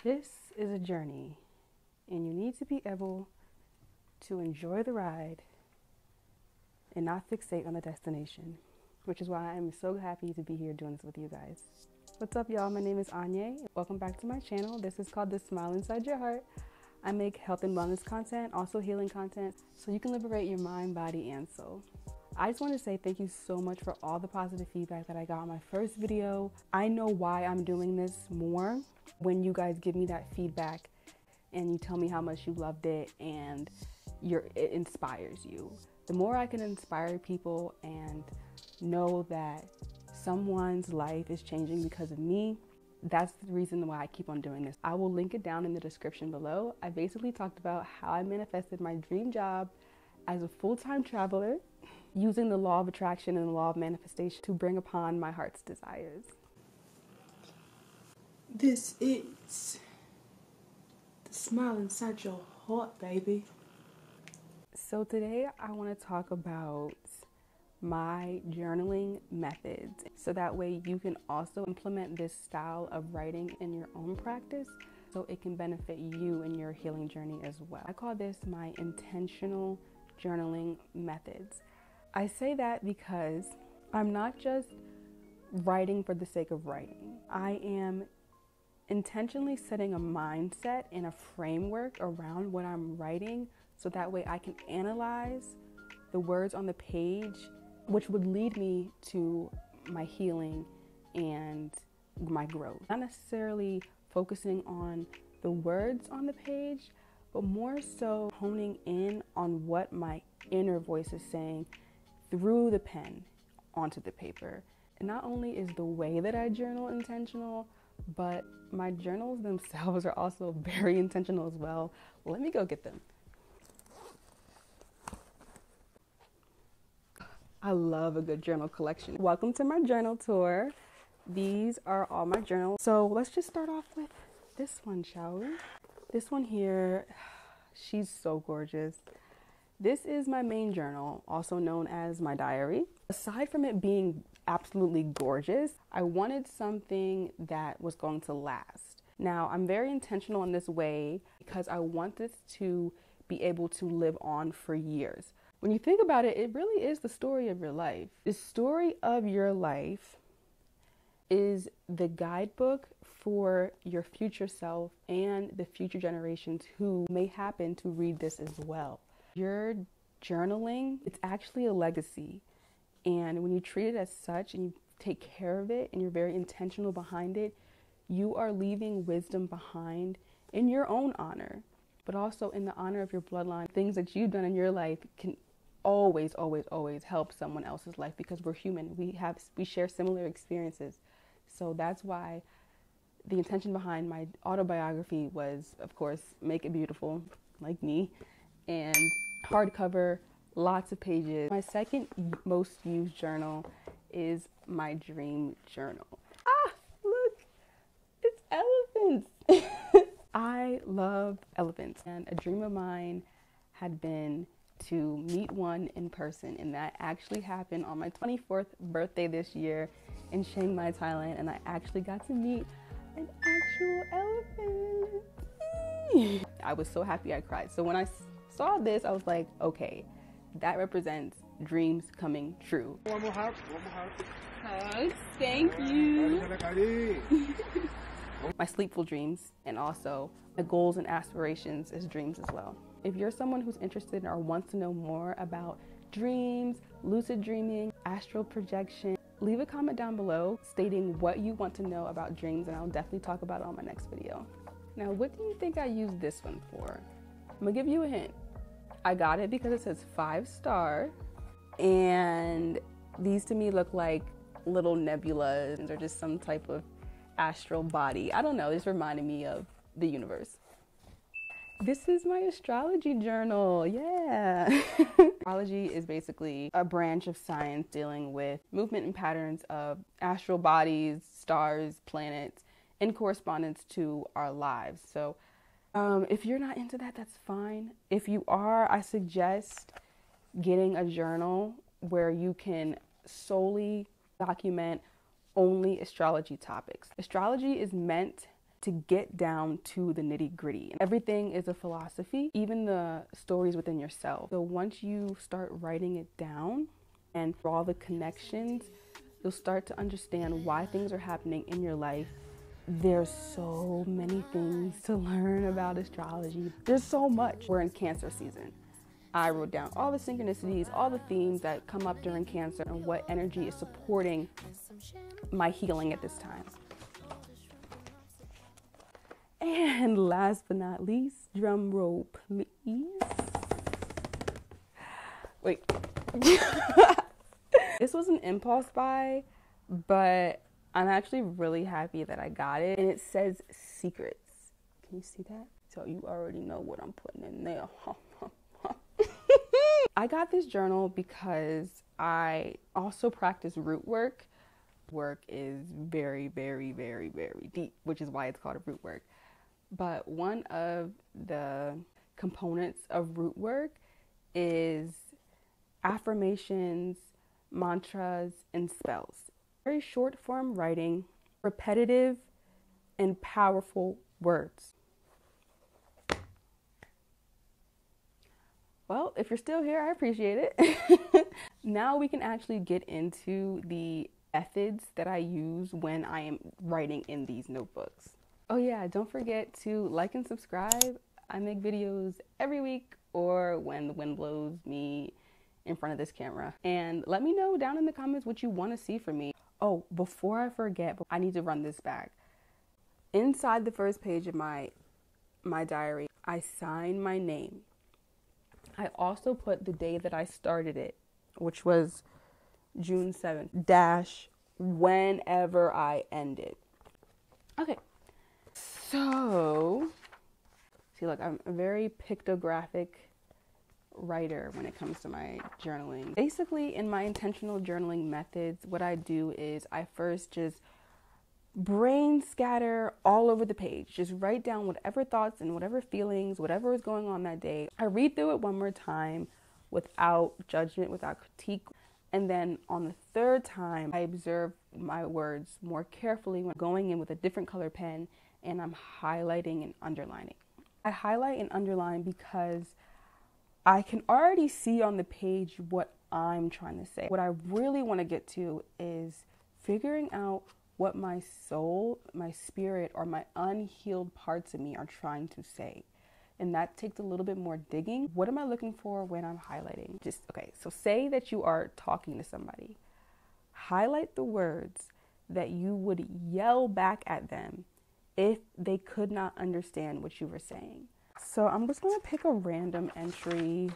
This is a journey, and you need to be able to enjoy the ride and not fixate on the destination, which is why I'm so happy to be here doing this with you guys. What's up, y'all? My name is Anya. Welcome back to my channel. This is called The Smile Inside Your Heart. I make health and wellness content, also healing content, so you can liberate your mind, body, and soul. I just want to say thank you so much for all the positive feedback that I got on my first video. I know why I'm doing this more when you guys give me that feedback and you tell me how much you loved it and it inspires you. The more I can inspire people and know that someone's life is changing because of me, that's the reason why I keep on doing this. I will link it down in the description below. I basically talked about how I manifested my dream job as a full-time traveler using the law of attraction and the law of manifestation to bring upon my heart's desires. This is the smile inside your heart, baby. So today I want to talk about my journaling methods, so that way you can also implement this style of writing in your own practice so it can benefit you in your healing journey as well. I call this my intentional journaling methods. I say that because I'm not just writing for the sake of writing. I am intentionally setting a mindset and a framework around what I'm writing so that way I can analyze the words on the page, which would lead me to my healing and my growth. Not necessarily focusing on the words on the page, but more so honing in on what my inner voice is saying through the pen onto the paper. And not only is the way that I journal intentional, but my journals themselves are also very intentional as well. Let me go get them. I love a good journal collection. Welcome to my journal tour. These are all my journals. So let's just start off with this one, shall we? This one here, she's so gorgeous. This is my main journal, also known as my diary. Aside from it being absolutely gorgeous, I wanted something that was going to last. Now, I'm very intentional in this way because I want this to be able to live on for years. When you think about it, it really is the story of your life. The story of your life is the guidebook for your future self and the future generations who may happen to read this as well. Your journaling, it's actually a legacy. And when you treat it as such and you take care of it and you're very intentional behind it, you are leaving wisdom behind in your own honor, but also in the honor of your bloodline. Things that you've done in your life can always, always, always help someone else's life because we're human. We share similar experiences. So that's why the intention behind my autobiography was, of course, make it beautiful, like me, and hardcover, lots of pages. My second most used journal is my dream journal. Ah, look, it's elephants. I love elephants, and a dream of mine had been to meet one in person, and that actually happened on my 24th birthday this year in Chiang Mai, Thailand, and I actually got to meet an actual elephant. I was so happy I cried. So when I saw this, I was like, okay, that represents dreams coming true. One more hug. Hugs, thank you. My sleepful dreams, and also my goals and aspirations as dreams as well. If you're someone who's interested or wants to know more about dreams, lucid dreaming, astral projection, leave a comment down below stating what you want to know about dreams, and I'll definitely talk about it on my next video. Now, what do you think I used this one for? I'm gonna give you a hint. I got it because it says 5-star, and these to me look like little nebulas or just some type of astral body. I don't know, this reminded me of the universe. This is my astrology journal, yeah. Astrology is basically a branch of science dealing with movement and patterns of astral bodies, stars, planets, in correspondence to our lives. So if you're not into that, that's fine. If you are, I suggest getting a journal where you can solely document only astrology topics. Astrology is meant to get down to the nitty-gritty. Everything is a philosophy, even the stories within yourself. So once you start writing it down and draw the connections, you'll start to understand why things are happening in your life. There's so many things to learn about astrology. There's so much. We're in Cancer season. I wrote down all the synchronicities, all the themes that come up during Cancer, and what energy is supporting my healing at this time. And last but not least, drum roll please. Wait. This was an impulse buy, but I'm actually really happy that I got it. And it says secrets. Can you see that? So you already know what I'm putting in there. I got this journal because I also practice root work. Work is very, very, very, very deep, which is why it's called a root work. But one of the components of root work is affirmations, mantras, and spells. Very short form writing, repetitive and powerful words. Well, if you're still here, I appreciate it. Now we can actually get into the methods that I use when I am writing in these notebooks. Oh yeah, don't forget to like and subscribe. I make videos every week or when the wind blows me in front of this camera. And let me know down in the comments what you want to see from me. Oh, before I forget, I need to run this back. Inside the first page of my diary, I sign my name. I also put the day that I started it, which was June 7th, dash whenever I ended. Okay. So, see, look, I'm a very pictographic writer when it comes to my journaling. Basically, in my intentional journaling methods, what I do is I first just brain scatter all over the page. Just write down whatever thoughts and whatever feelings, whatever is going on that day. I read through it one more time without judgment, without critique. And then on the third time, I observe my words more carefully when going in with a different color pen and I'm highlighting and underlining. I highlight and underline because I can already see on the page what I'm trying to say. What I really want to get to is figuring out what my soul, my spirit, or my unhealed parts of me are trying to say. And that takes a little bit more digging. What am I looking for when I'm highlighting? Okay, so say that you are talking to somebody. Highlight the words that you would yell back at them if they could not understand what you were saying. So I'm just gonna pick a random entry.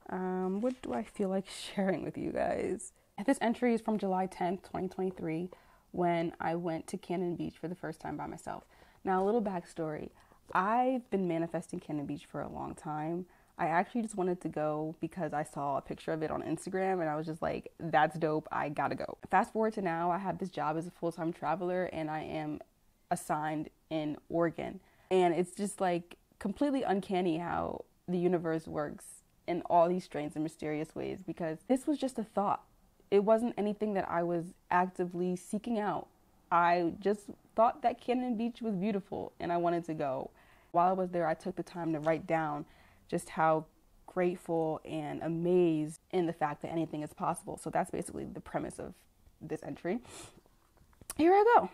What do I feel like sharing with you guys? This entry is from July 10th, 2023, when I went to Cannon Beach for the first time by myself. Now, a little backstory. I've been manifesting Cannon Beach for a long time. I actually just wanted to go because I saw a picture of it on Instagram and I was just like, that's dope, I gotta go. Fast forward to now, I have this job as a full-time traveler and I am assigned in Oregon. And it's just like completely uncanny how the universe works in all these strange and mysterious ways, because this was just a thought. It wasn't anything that I was actively seeking out. I just thought that Cannon Beach was beautiful and I wanted to go. While I was there, I took the time to write down just how grateful and amazed in the fact that anything is possible. So that's basically the premise of this entry. Here I go.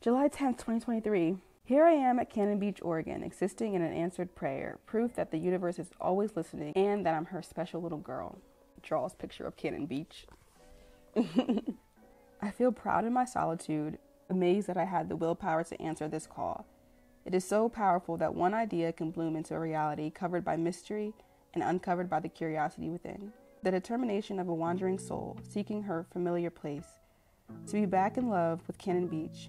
July 10th, 2023. Here I am at Cannon Beach, Oregon, existing in an answered prayer, proof that the universe is always listening and that I'm her special little girl. Draws picture of Cannon Beach. I feel proud in my solitude, amazed that I had the willpower to answer this call. It is so powerful that one idea can bloom into a reality covered by mystery and uncovered by the curiosity within. The determination of a wandering soul seeking her familiar place. To be back in love with Cannon Beach.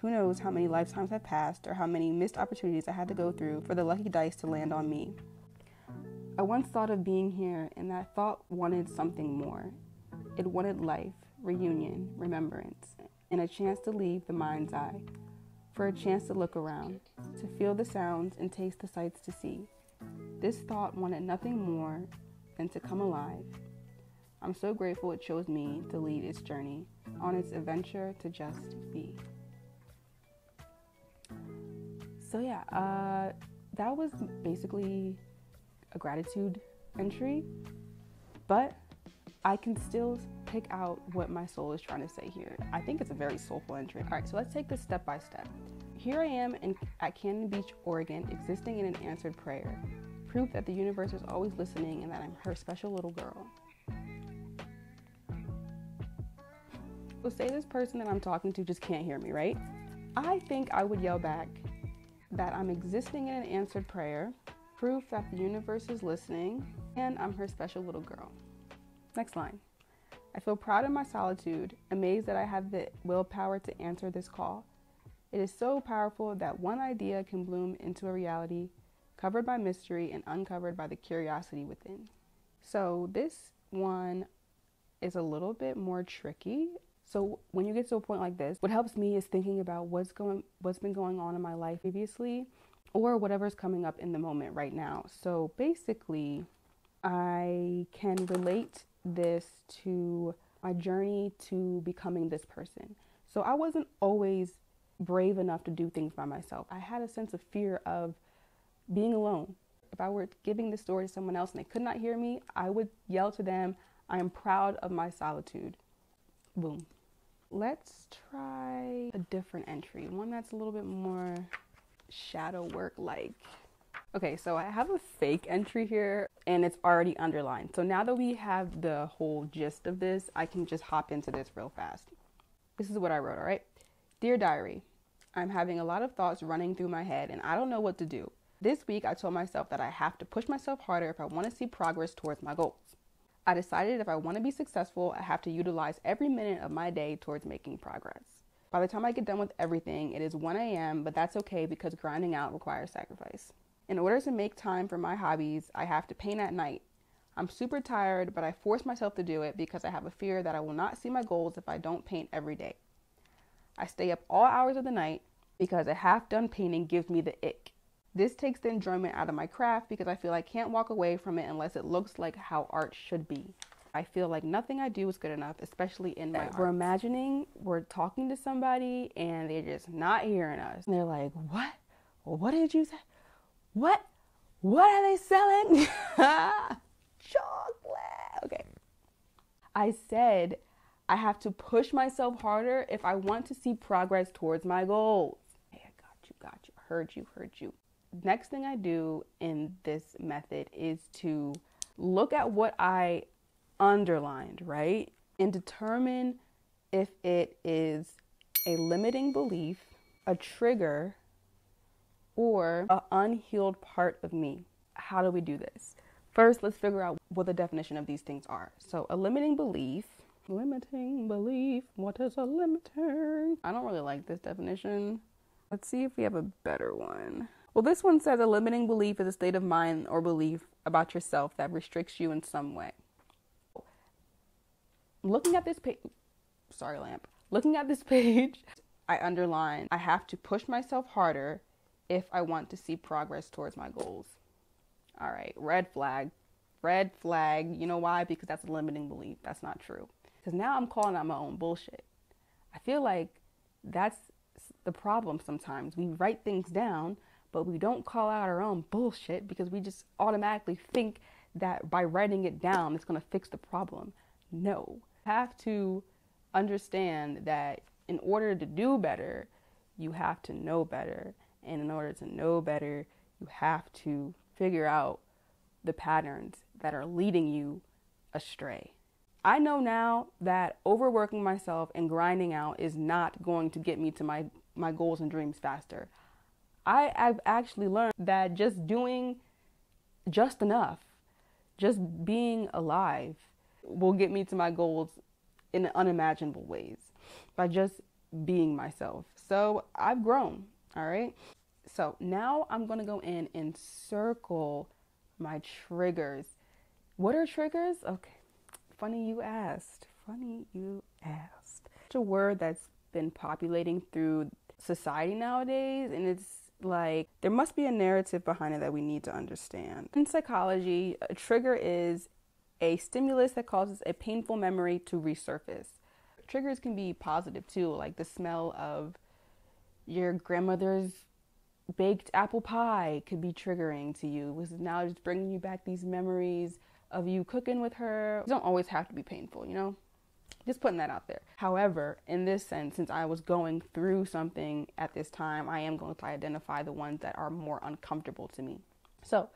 Who knows how many lifetimes have passed or how many missed opportunities I had to go through for the lucky dice to land on me. I once thought of being here, and that thought wanted something more. It wanted life, reunion, remembrance, and a chance to leave the mind's eye, for a chance to look around, to feel the sounds and taste the sights to see. This thought wanted nothing more than to come alive. I'm so grateful it chose me to lead its journey on its adventure to just be. So yeah, that was basically a gratitude entry, but I can still pick out what my soul is trying to say here. I think it's a very soulful entry. All right, so let's take this step by step. Here I am at Cannon Beach, Oregon, existing in an answered prayer. Proof that the universe is always listening and that I'm her special little girl. So say this person that I'm talking to just can't hear me, right? I think I would yell back that I'm existing in an answered prayer, proof that the universe is listening, and I'm her special little girl. Next line. I feel proud in my solitude, amazed that I have the willpower to answer this call. It is so powerful that one idea can bloom into a reality, covered by mystery and uncovered by the curiosity within. So this one is a little bit more tricky. So when you get to a point like this, what helps me is thinking about what's been going on in my life previously, or whatever's coming up in the moment right now. So basically, I can relate this to my journey to becoming this person. So I wasn't always brave enough to do things by myself. I had a sense of fear of being alone. If I were giving this story to someone else and they could not hear me, I would yell to them, I am proud of my solitude. Boom. Let's try a different entry, one that's a little bit more shadow work like. Okay, so I have a fake entry here and it's already underlined. So now that we have the whole gist of this, I can just hop into this real fast. This is what I wrote, all right? Dear Diary, I'm having a lot of thoughts running through my head and I don't know what to do. This week, I told myself that I have to push myself harder if I want to see progress towards my goals. I decided if I want to be successful, I have to utilize every minute of my day towards making progress. By the time I get done with everything, it is 1 a.m., but that's okay because grinding out requires sacrifice. In order to make time for my hobbies, I have to paint at night. I'm super tired, but I force myself to do it because I have a fear that I will not see my goals if I don't paint every day. I stay up all hours of the night because a half-done painting gives me the ick. This takes the enjoyment out of my craft because I feel I can't walk away from it unless it looks like how art should be. I feel like nothing I do is good enough, especially in my art. We're imagining we're talking to somebody and they're just not hearing us. And they're like, what? What did you say? What? What are they selling? Chocolate. Okay. I said I have to push myself harder if I want to see progress towards my goals. Hey, I got you. Heard you. Next thing I do in this method is to look at what I underlined, right? And determine if it is a limiting belief, a trigger, or an unhealed part of me. How do we do this? First, let's figure out what the definition of these things are. So a limiting belief, what is a limiter? I don't really like this definition. Let's see if we have a better one. Well, this one says a limiting belief is a state of mind or belief about yourself that restricts you in some way. Looking at this page, I underline, I have to push myself harder if I want to see progress towards my goals. All right, red flag. You know why? Because that's a limiting belief. That's not true. Because now I'm calling out my own bullshit. I feel like that's the problem sometimes. We write things down, but we don't call out our own bullshit because we just automatically think that by writing it down, it's going to fix the problem. No. You have to understand that in order to do better, you have to know better. And in order to know better, you have to figure out the patterns that are leading you astray. I know now that overworking myself and grinding out is not going to get me to my goals and dreams faster. I've actually learned that just doing just enough, just being alive, will get me to my goals in unimaginable ways by just being myself. So I've grown, all right? So now I'm going to go in and circle my triggers. What are triggers? Okay, funny you asked. It's a word that's been populating through society nowadays, and it's like there must be a narrative behind it that we need to understand. In psychology, a trigger is a stimulus that causes a painful memory to resurface. Triggers can be positive too, like the smell of your grandmother's baked apple pie could be triggering to you. Was now just bringing you back these memories of you cooking with her. It don't always have to be painful, you know? Just putting that out there. However, in this sense, since I was going through something at this time, I am going to identify the ones that are more uncomfortable to me. So,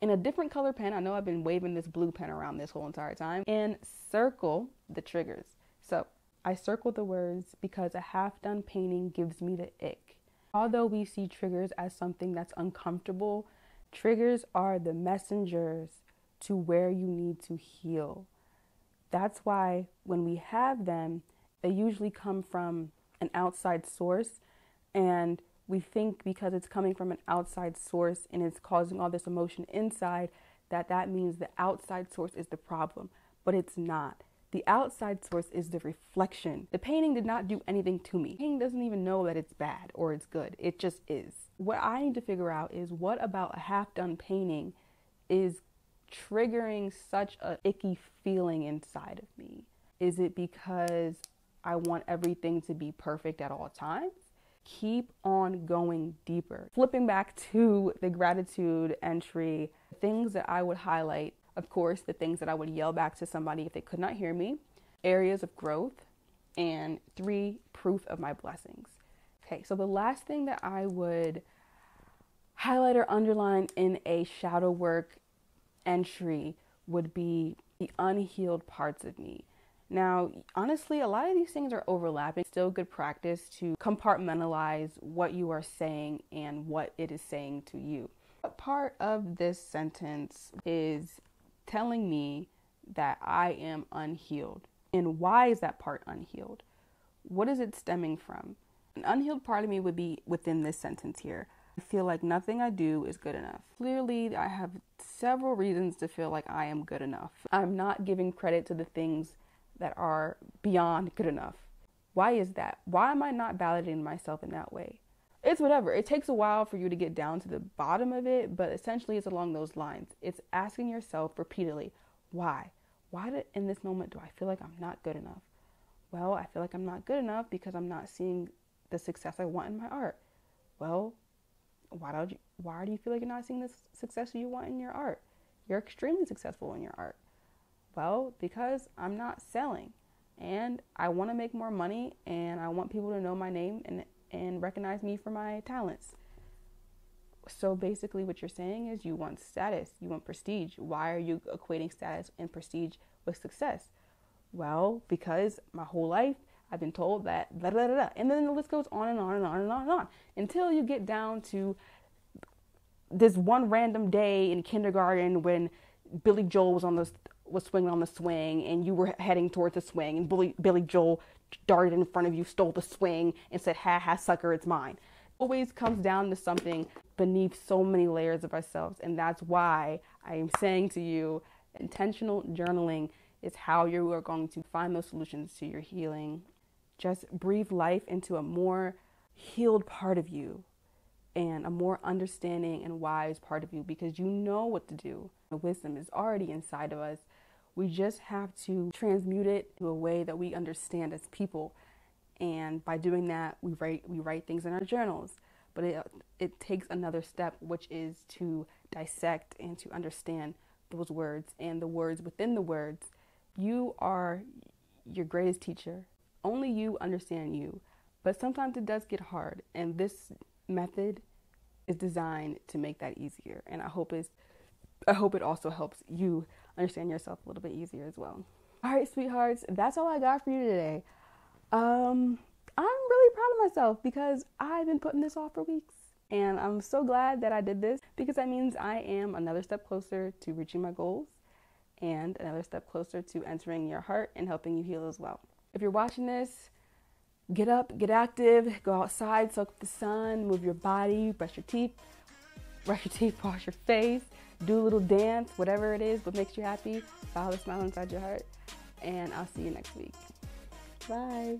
in a different color pen, I know I've been waving this blue pen around this whole entire time, and circle the triggers. So, I circled the words because a half-done painting gives me the ick. Although we see triggers as something that's uncomfortable, triggers are the messengers to where you need to heal. That's why when we have them, they usually come from an outside source, and we think because it's coming from an outside source and it's causing all this emotion inside, that means the outside source is the problem, but it's not. The outside source is the reflection. The painting did not do anything to me. The painting doesn't even know that it's bad or it's good. It just is. What I need to figure out is what about a half-done painting is triggering such a icky feeling inside of me? Is it because I want everything to be perfect at all times? Keep on going deeper. Flipping back to the gratitude entry, things that I would highlight, of course, the things that I would yell back to somebody if they could not hear me, areas of growth, and 3, proof of my blessings. Okay, so the last thing that I would highlight or underline in a shadow work entry would be the unhealed parts of me. Now, honestly, a lot of these things are overlapping. Still good practice to compartmentalize what you are saying and what it is saying to you. What part of this sentence is telling me that I am unhealed? And why is that part unhealed? What is it stemming from? An unhealed part of me would be within this sentence here. I feel like nothing I do is good enough. Clearly, I have several reasons to feel like I am good enough. I'm not giving credit to the things that are beyond good enough. Why is that? Why am I not validating myself in that way? It's whatever. It takes a while for you to get down to the bottom of it, but essentially it's along those lines. It's asking yourself repeatedly, why? In this moment do I feel like I'm not good enough? Well, I feel like I'm not good enough because I'm not seeing the success I want in my art. Well, why do you feel like you're not seeing the success you want in your art? You're extremely successful in your art. Well, because I'm not selling, and I want to make more money, and I want people to know my name and recognize me for my talents. So basically what you're saying is you want status, you want prestige. Why are you equating status and prestige with success? Well, because my whole life I've been told that, blah, blah, blah, blah. And then the list goes on and on and on and on and on until you get down to this one random day in kindergarten when Billy Joel was swinging on the swing and you were heading towards the swing and Billy Joel darted in front of you, stole the swing and said, ha ha sucker, it's mine. Always comes down to something beneath so many layers of ourselves. And that's why I am saying to you, intentional journaling is how you are going to find those solutions to your healing. Just breathe life into a more healed part of you and a more understanding and wise part of you, because you know what to do. The wisdom is already inside of us. We just have to transmute it to a way that we understand as people. And by doing that, we write things in our journals. But it takes another step, which is to dissect and to understand those words and the words within the words. You are your greatest teacher. Only you understand you. But sometimes it does get hard. And this method is designed to make that easier. And I hope it also helps you understand yourself a little bit easier as well. All right, sweethearts, that's all I got for you today. I'm really proud of myself because I've been putting this off for weeks. And I'm so glad that I did this because that means I am another step closer to reaching my goals and another step closer to entering your heart and helping you heal as well. If you're watching this, get up, get active, go outside, soak up the sun, move your body, brush your teeth, wash your face, do a little dance, whatever it is, what makes you happy. Follow the smile inside your heart, and I'll see you next week. Bye.